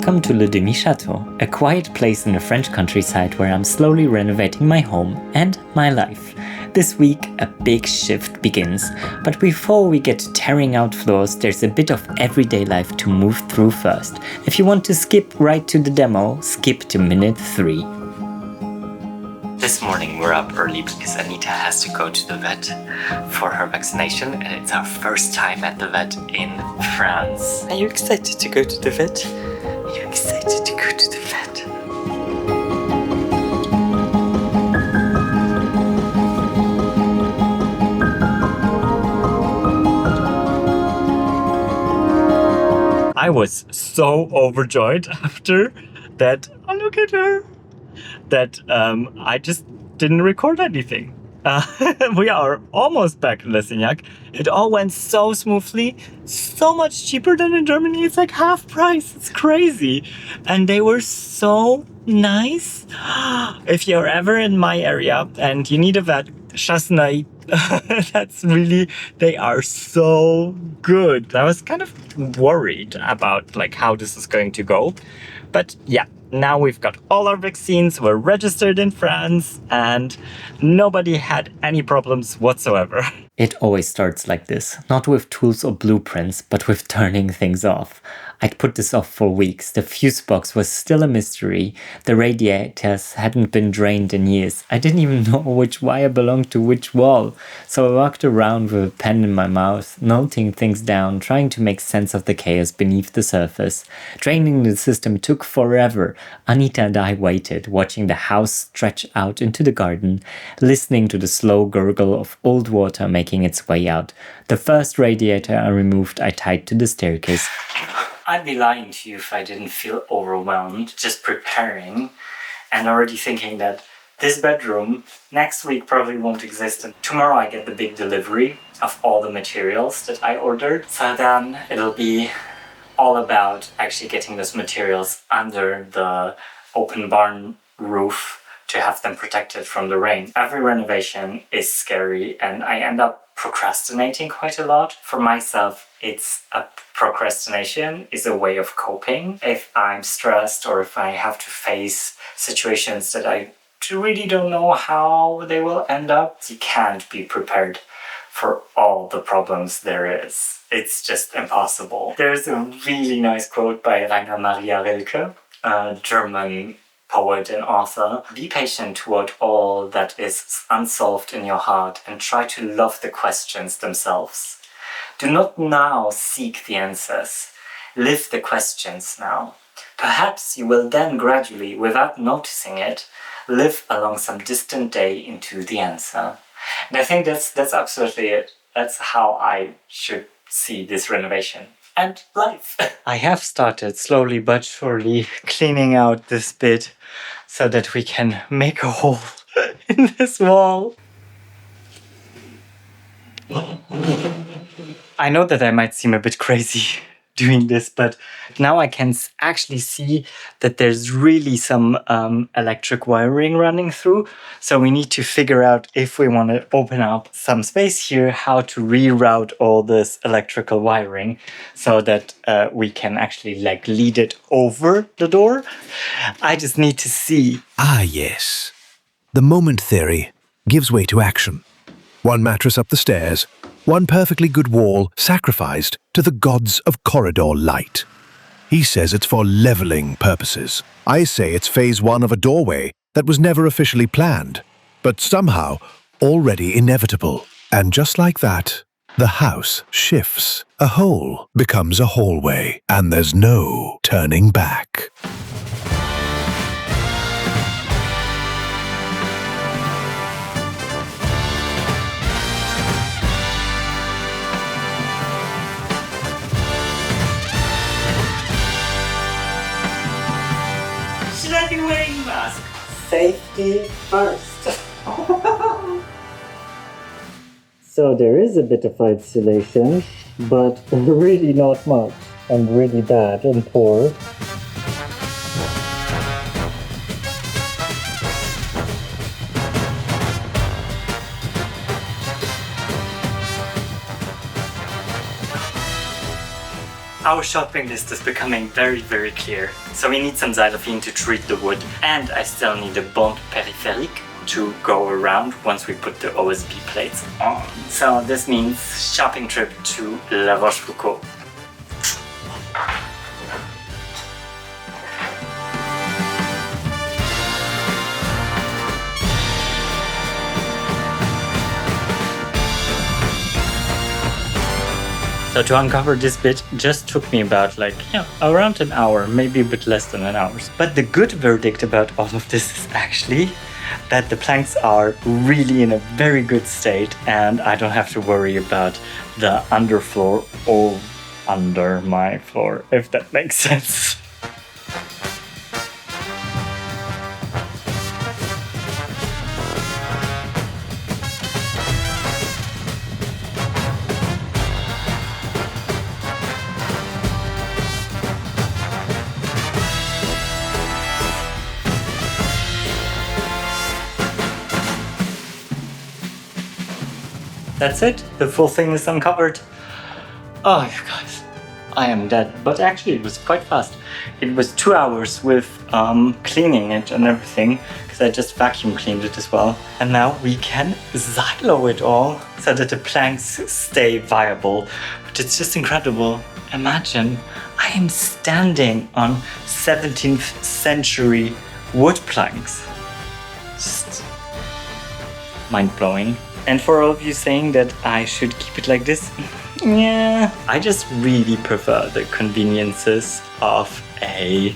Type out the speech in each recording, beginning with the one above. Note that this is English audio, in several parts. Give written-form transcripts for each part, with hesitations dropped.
Welcome to Le Demi-Château, a quiet place in the French countryside where I'm slowly renovating my home and my life. This week, a big shift begins, but before we get to tearing out floors, there's a bit of everyday life to move through first. If you want to skip right to the demo, skip to minute 3. This morning we're up early because Anita has to go to the vet for her vaccination, and it's our first time at the vet in France. Are you excited to go to the vet? Are you excited to go to the vet? I was so overjoyed after that. Oh, look at her! That I just didn't record anything. We are almost back in Lessignac. It all went so smoothly, so much cheaper than in Germany. It's like half price. It's crazy. And they were so nice. If you're ever in my area and you need a vet, Chasseneuil, that's really, they are so good. I was kind of worried about like how this is going to go. But yeah, now we've got all our vaccines, we're registered in France, and nobody had any problems whatsoever. It always starts like this, not with tools or blueprints, but with turning things off. I'd put this off for weeks. The fuse box was still a mystery. The radiators hadn't been drained in years. I didn't even know which wire belonged to which wall. So I walked around with a pen in my mouth, noting things down, trying to make sense of the chaos beneath the surface. Draining the system took forever. Anita and I waited, watching the house stretch out into the garden, listening to the slow gurgle of old water making its way out. The first radiator I removed, I tied to the staircase. I'd be lying to you if I didn't feel overwhelmed just preparing and already thinking that this bedroom next week probably won't exist, and tomorrow I get the big delivery of all the materials that I ordered. So then it'll be all about actually getting those materials under the open barn roof to have them protected from the rain. Every renovation is scary and I end up procrastinating quite a lot. For myself, procrastination is a way of coping. If I'm stressed or if I have to face situations that I really don't know how they will end up, you can't be prepared for all the problems there is. It's just impossible. There's a really nice quote by Rainer Maria Rilke, a German poet and author. Be patient toward all that is unsolved in your heart and try to love the questions themselves. Do not now seek the answers. Live the questions now. Perhaps you will then gradually, without noticing it, live along some distant day into the answer. And I think that's absolutely it. That's how I should see this renovation and life. I have started slowly but surely cleaning out this bit so that we can make a hole in this wall. I know that I might seem a bit crazy doing this, but now I can actually see that there's really some electric wiring running through. So we need to figure out, if we want to open up some space here, how to reroute all this electrical wiring so that we can actually like lead it over the door. I just need to see. Ah, yes. The moment theory gives way to action. One mattress up the stairs, one perfectly good wall sacrificed to the gods of corridor light. He says it's for leveling purposes. I say it's phase 1 of a doorway that was never officially planned, but somehow already inevitable. And just like that, the house shifts. A hole becomes a hallway, and there's no turning back. Should I be wearing a mask? Safety first. So there is a bit of insulation, but really not much, and really bad and poor. Our shopping list is becoming very, very clear. So we need some xylophane to treat the wood, and I still need a bond périphérique to go around once we put the OSB plates on. So this means shopping trip to La Rochefoucauld. So to uncover this bit just took me about around an hour, maybe a bit less than an hour. But the good verdict about all of this is actually that the planks are really in a very good state and I don't have to worry about the underfloor or under my floor, if that makes sense. That's it, the full thing is uncovered. Oh, you guys, I am dead. But actually it was quite fast. It was 2 hours with cleaning it and everything, because I just vacuum cleaned it as well. And now we can xylo it all so that the planks stay viable. But it's just incredible. Imagine, I am standing on 17th century wood planks. Just mind-blowing. And for all of you saying that I should keep it like this, yeah, I just really prefer the conveniences of a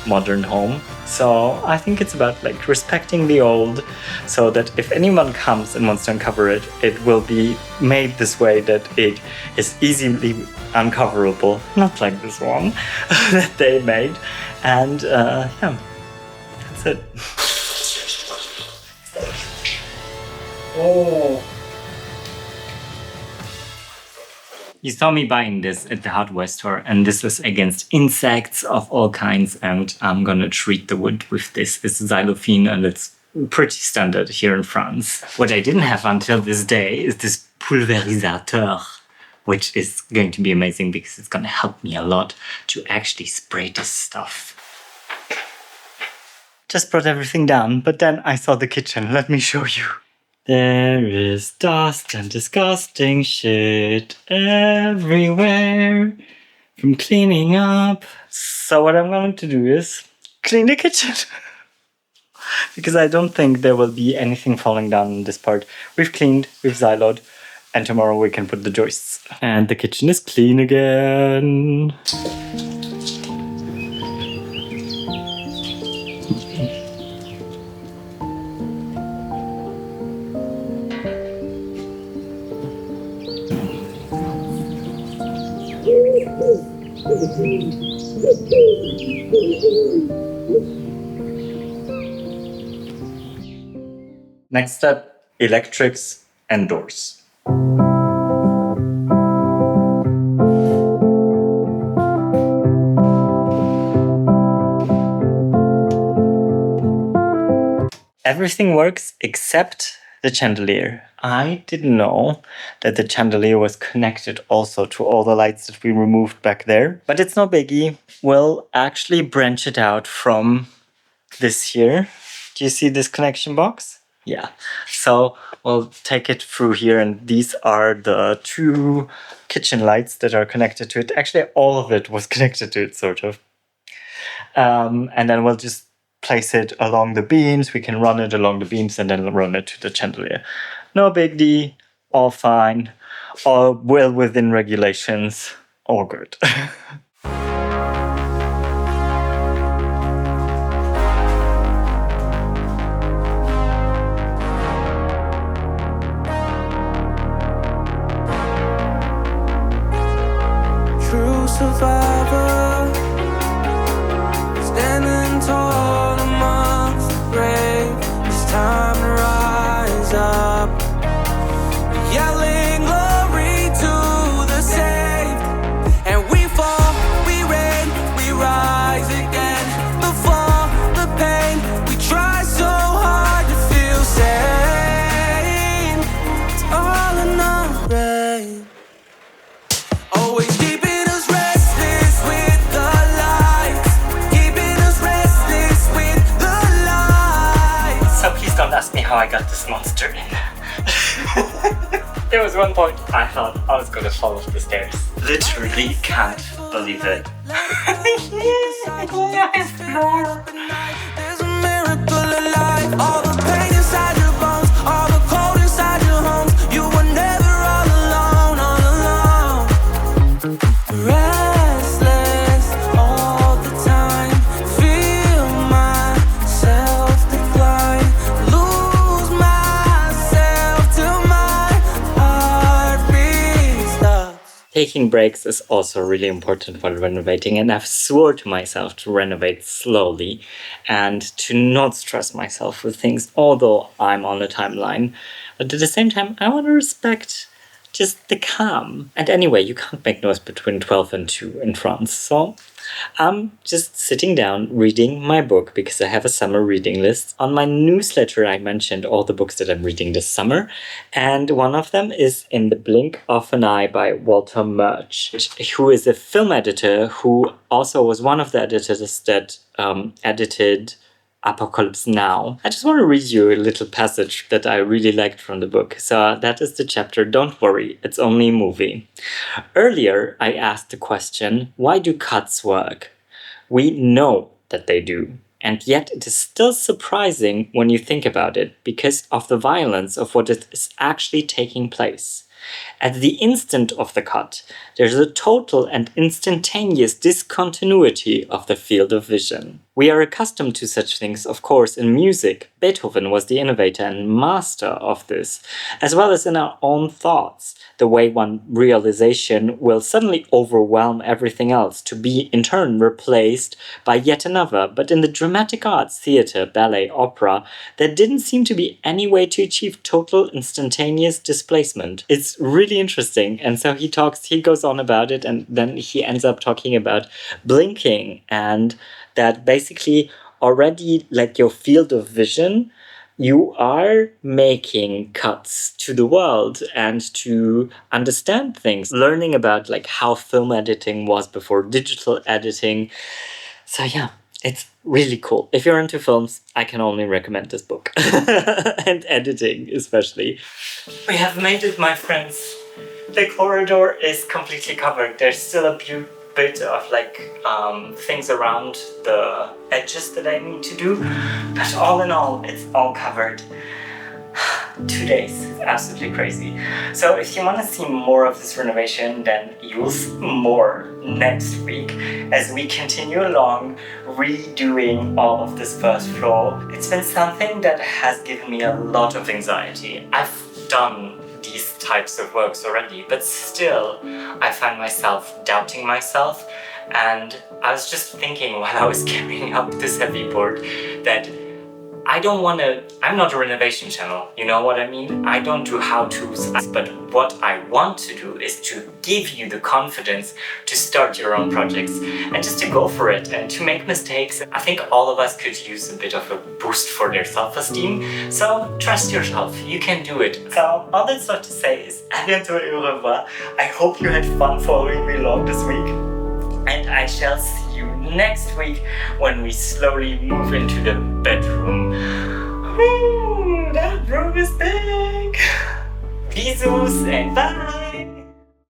modern home. So I think it's about respecting the old, so that if anyone comes and wants to uncover it, it will be made this way that it is easily uncoverable, not like this one that they made. And yeah, that's it. Oh. You saw me buying this at the hardware store, and this was against insects of all kinds, and I'm gonna treat the wood with this. It's xylophane and it's pretty standard here in France. What I didn't have until this day is this pulvérisateur, which is going to be amazing because it's gonna help me a lot to actually spray this stuff. Just brought everything down, but then I saw the kitchen. Let me show you. There is dust and disgusting shit everywhere from cleaning up. So what I'm going to do is clean the kitchen. Because I don't think there will be anything falling down in this part. We've cleaned, we've xyloed, and tomorrow we can put the joists. And the kitchen is clean again. Next step, electrics and doors. Everything works except the chandelier. I didn't know that the chandelier was connected also to all the lights that we removed back there. But it's no biggie. We'll actually branch it out from this here. Do you see this connection box? Yeah. So we'll take it through here, and these are the 2 kitchen lights that are connected to it. Actually, all of it was connected to it, sort of. And then we'll just place it along the beams. We can run it along the beams and then run it to the chandelier. No big deal, all fine, all well within regulations, all good. True survivor, standing tall amongst the brave. It's time to rise up, yelling glory to the saved. And we fall, we reign, we rise again. Before the pain, we try so hard to feel sane. It's all in the rain, always keeping us resting. how I got this monster in. There was one point I thought I was gonna fall off the stairs. Literally can't believe it. There's a miracle alive. All the pain inside your bones, all the cold inside your homes. You were never all alone, all alone. Restless all the time. Feel myself decline. Lose myself till my heart stops. Taking breaks is also really important for renovating, and I've swore to myself to renovate slowly and to not stress myself with things, although I'm on a timeline. But at the same time, I want to respect just the calm. And anyway, you can't make noise between 12 and 2 in France, so I'm just sitting down reading my book because I have a summer reading list. On my newsletter, I mentioned all the books that I'm reading this summer, and one of them is In the Blink of an Eye by Walter Murch, who is a film editor who also was one of the editors that edited Apocalypse Now. I just want to read you a little passage that I really liked from the book. So that is the chapter, Don't Worry, It's Only a Movie. Earlier, I asked the question, why do cuts work? We know that they do. And yet it is still surprising when you think about it because of the violence of what is actually taking place. At the instant of the cut, there's a total and instantaneous discontinuity of the field of vision. We are accustomed to such things, of course, in music. Beethoven was the innovator and master of this, as well as in our own thoughts, the way one realization will suddenly overwhelm everything else to be in turn replaced by yet another. But in the dramatic arts, theater, ballet, opera, there didn't seem to be any way to achieve total instantaneous displacement. It's really interesting. And so he goes on about it, and then he ends up talking about blinking, and that basically already like your field of vision, you are making cuts to the world and to understand things, learning about like how film editing was before digital editing. So yeah, it's really cool. If you're into films, I can only recommend this book. And editing especially. We have made it, my friends. The corridor is completely covered. There's still a bit of like things around the edges that I need to do, but all in all, it's all covered. 2 days, it's absolutely crazy. So if you want to see more of this renovation, then you'll see more next week as we continue along redoing all of this first floor. It's been something that has given me a lot of anxiety. I've done these types of works already, but still I find myself doubting myself, and I was just thinking while I was carrying up this heavy board that I'm not a renovation channel, you know what I mean? I don't do how-tos, but what I want to do is to give you the confidence to start your own projects and just to go for it and to make mistakes. I think all of us could use a bit of a boost for their self-esteem, so trust yourself, you can do it. So all that's left to say is à bientôt et au revoir. I hope you had fun following me along this week, and I shall see you next week when we slowly move into the bedroom. Ooh, that room is big! Bisous and bye!